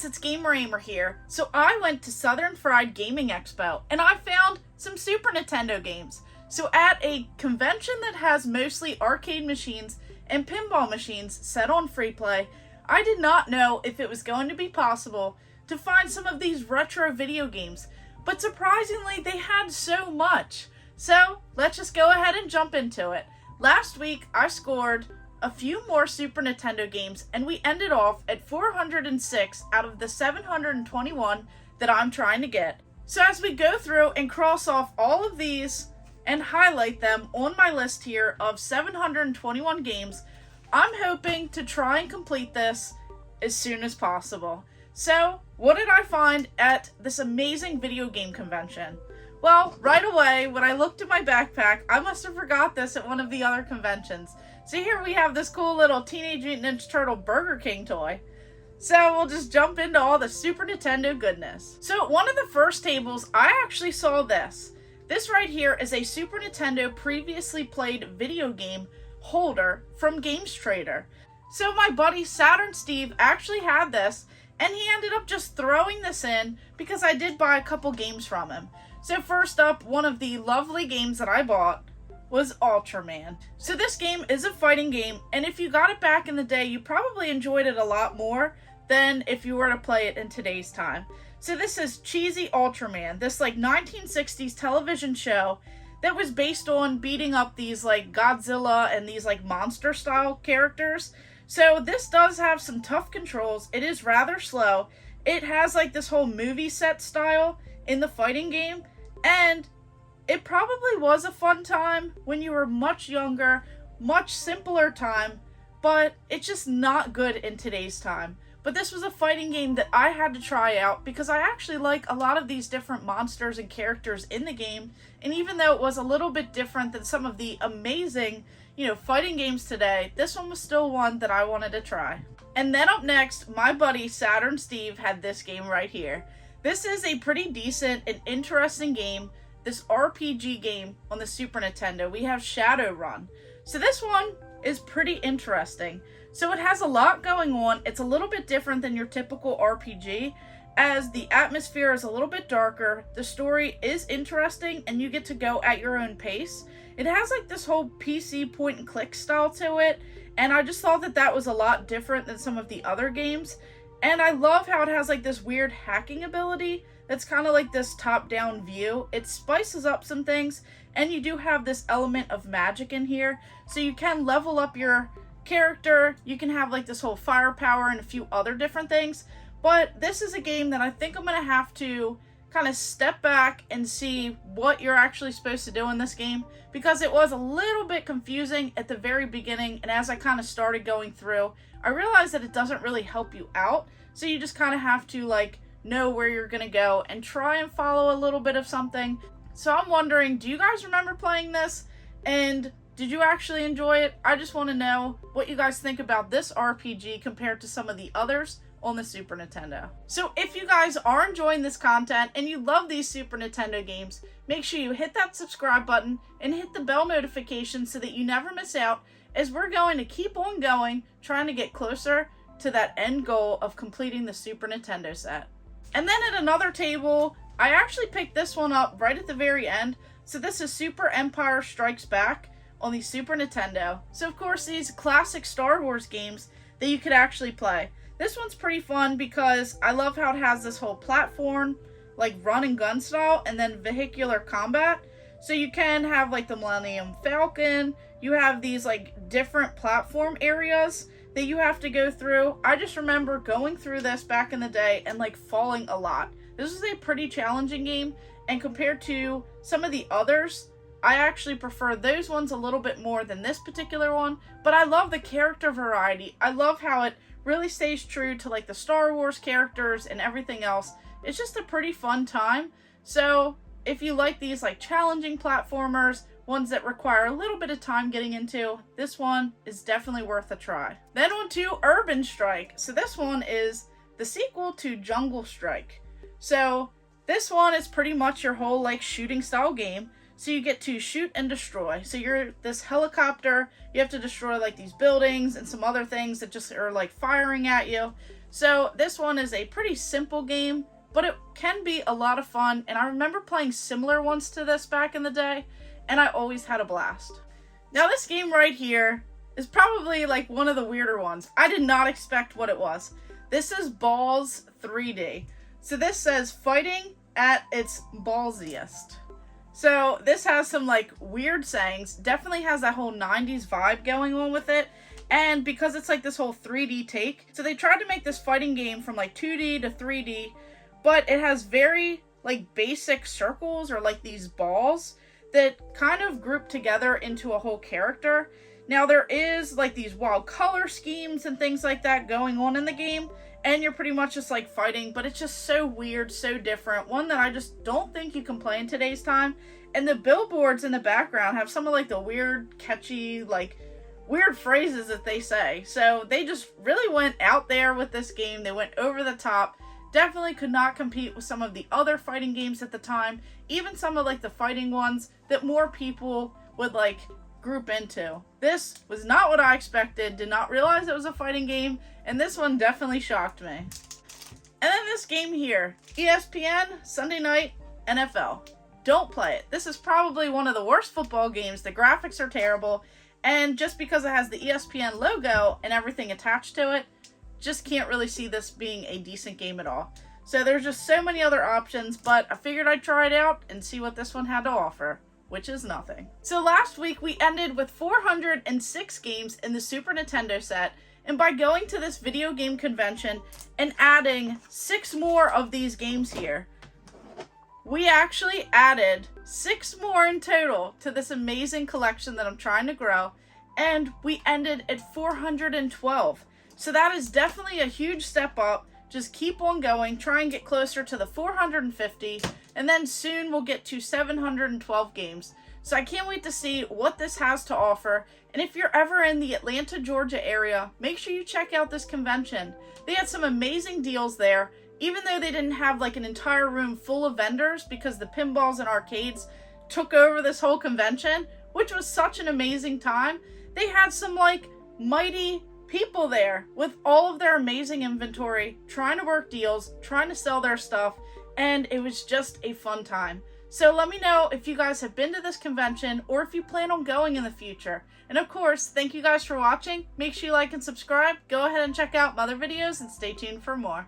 guys, it's Gamer Ahmer here. So I went to Southern Fried Gaming Expo and I found some Super Nintendo games. So at a convention that has mostly arcade machines and pinball machines set on free play, I did not know if it was going to be possible to find some of these retro video games, but surprisingly they had so much. So let's just go ahead and jump into it. Last week I scored a few more Super Nintendo games, and we ended off at 406 out of the 721 that I'm trying to get. So as we go through and cross off all of these and highlight them on my list here of 721 games, I'm hoping to try and complete this as soon as possible. So, what did I find at this amazing video game convention? Well, right away, when I looked at my backpack, I must have forgot this at one of the other conventions. So here we have this cool little Teenage Mutant Ninja Turtle Burger King toy. So we'll just jump into all the Super Nintendo goodness. So at one of the first tables, I actually saw this. This right here is a Super Nintendo previously played video game holder from Games Trader. So my buddy Saturn Steve actually had this, and he ended up just throwing this in because I did buy a couple games from him. So first up, one of the lovely games that I bought was Ultraman. So this game is a fighting game, and if you got it back in the day, you probably enjoyed it a lot more than if you were to play it in today's time. So this is cheesy Ultraman, this like 1960s television show that was based on beating up these like Godzilla and these like monster style characters. So this does have some tough controls. It is rather slow. It has like this whole movie set style in the fighting game, and it probably was a fun time when you were much younger, much simpler time, but it's just not good in today's time. But this was a fighting game that I had to try out because I actually like a lot of these different monsters and characters in the game, and even though it was a little bit different than some of the amazing, fighting games today, this one was still one that I wanted to try. And then up next, my buddy Saturn Steve had this game right here. This is a pretty decent and interesting game, this RPG game on the Super Nintendo. We have Shadowrun. So this one is pretty interesting. So it has a lot going on. It's a little bit different than your typical RPG, as the atmosphere is a little bit darker. The story is interesting, and you get to go at your own pace. It has like this whole PC point and click style to it, and I just thought that that was a lot different than some of the other games. And I love how it has like this weird hacking ability that's kind of like this top-down view. It spices up some things, and you do have this element of magic in here, so you can level up your character. You can have like this whole firepower and a few other different things. But this is a game that I think I'm going to have to kind of step back and see what you're actually supposed to do in this game, because it was a little bit confusing at the very beginning, and as I kind of started going through, I realized that it doesn't really help you out. So you just kind of have to like know where you're going to go and try and follow a little bit of something. So I'm wondering, do you guys remember playing this? And did you actually enjoy it? I just want to know what you guys think about this RPG compared to some of the others on the Super Nintendo. So if you guys are enjoying this content and you love these Super Nintendo games, make sure you hit that subscribe button and hit the bell notification so that you never miss out, as we're going to keep on going, trying to get closer to that end goal of completing the Super Nintendo set. And then at another table, I actually picked this one up right at the very end. So this is Super Empire Strikes Back on the Super Nintendo. So of course, these classic Star Wars games that you could actually play. This one's pretty fun because I love how it has this whole platform, like run and gun style, and then vehicular combat. So you can have like the Millennium Falcon, you have these like different platform areas that you have to go through. I just remember going through this back in the day and like falling a lot. This is a pretty challenging game, and compared to some of the others, I actually prefer those ones a little bit more than this particular one, but I love the character variety. I love how it really stays true to like the Star Wars characters and everything else. It's just a pretty fun time. So if you like these like challenging platformers, ones that require a little bit of time getting into, this one is definitely worth a try. Then on to Urban Strike. So this one is the sequel to Jungle Strike. So this one is pretty much your whole like shooting style game. So you get to shoot and destroy. So you're this helicopter, you have to destroy like these buildings and some other things that just are like firing at you. So this one is a pretty simple game, but it can be a lot of fun, and I remember playing similar ones to this back in the day, and I always had a blast. Now this game right here is probably like one of the weirder ones. I did not expect what it was. This is Balls 3D. So this says fighting at its ballsiest. So this has some like weird sayings, definitely has that whole 90s vibe going on with it. And because it's like this whole 3D take, so they tried to make this fighting game from like 2D to 3D, but it has very like basic circles or like these balls that kind of group together into a whole character. Now there is like these wild color schemes and things like that going on in the game, and you're pretty much just like fighting, but it's just so weird, so different. One that I just don't think you can play in today's time. And the billboards in the background have some of like the weird, catchy, like weird phrases that they say. So they just really went out there with this game. They went over the top. Definitely could not compete with some of the other fighting games at the time. Even some of like the fighting ones that more people would like group into. This was not what I expected. Did not realize it was a fighting game. And this one definitely shocked me. And then this game here. ESPN, Sunday Night, NFL. Don't play it. This is probably one of the worst football games. The graphics are terrible. And just because it has the ESPN logo and everything attached to it, just can't really see this being a decent game at all. So there's just so many other options, but I figured I'd try it out and see what this one had to offer, which is nothing. So last week we ended with 406 games in the Super Nintendo set, and by going to this video game convention and adding 6 more of these games here, we actually added 6 more in total to this amazing collection that I'm trying to grow, and we ended at 412. So that is definitely a huge step up. Just keep on going, try and get closer to the 450, and then soon we'll get to 712 games. So I can't wait to see what this has to offer. And if you're ever in the Atlanta, Georgia area, make sure you check out this convention. They had some amazing deals there, even though they didn't have like an entire room full of vendors because the pinballs and arcades took over this whole convention, which was such an amazing time. They had some like mighty people there with all of their amazing inventory, trying to work deals, trying to sell their stuff, and it was just a fun time. So let me know if you guys have been to this convention or if you plan on going in the future. And of course, thank you guys for watching. Make sure you like and subscribe. Go ahead and check out my other videos and stay tuned for more.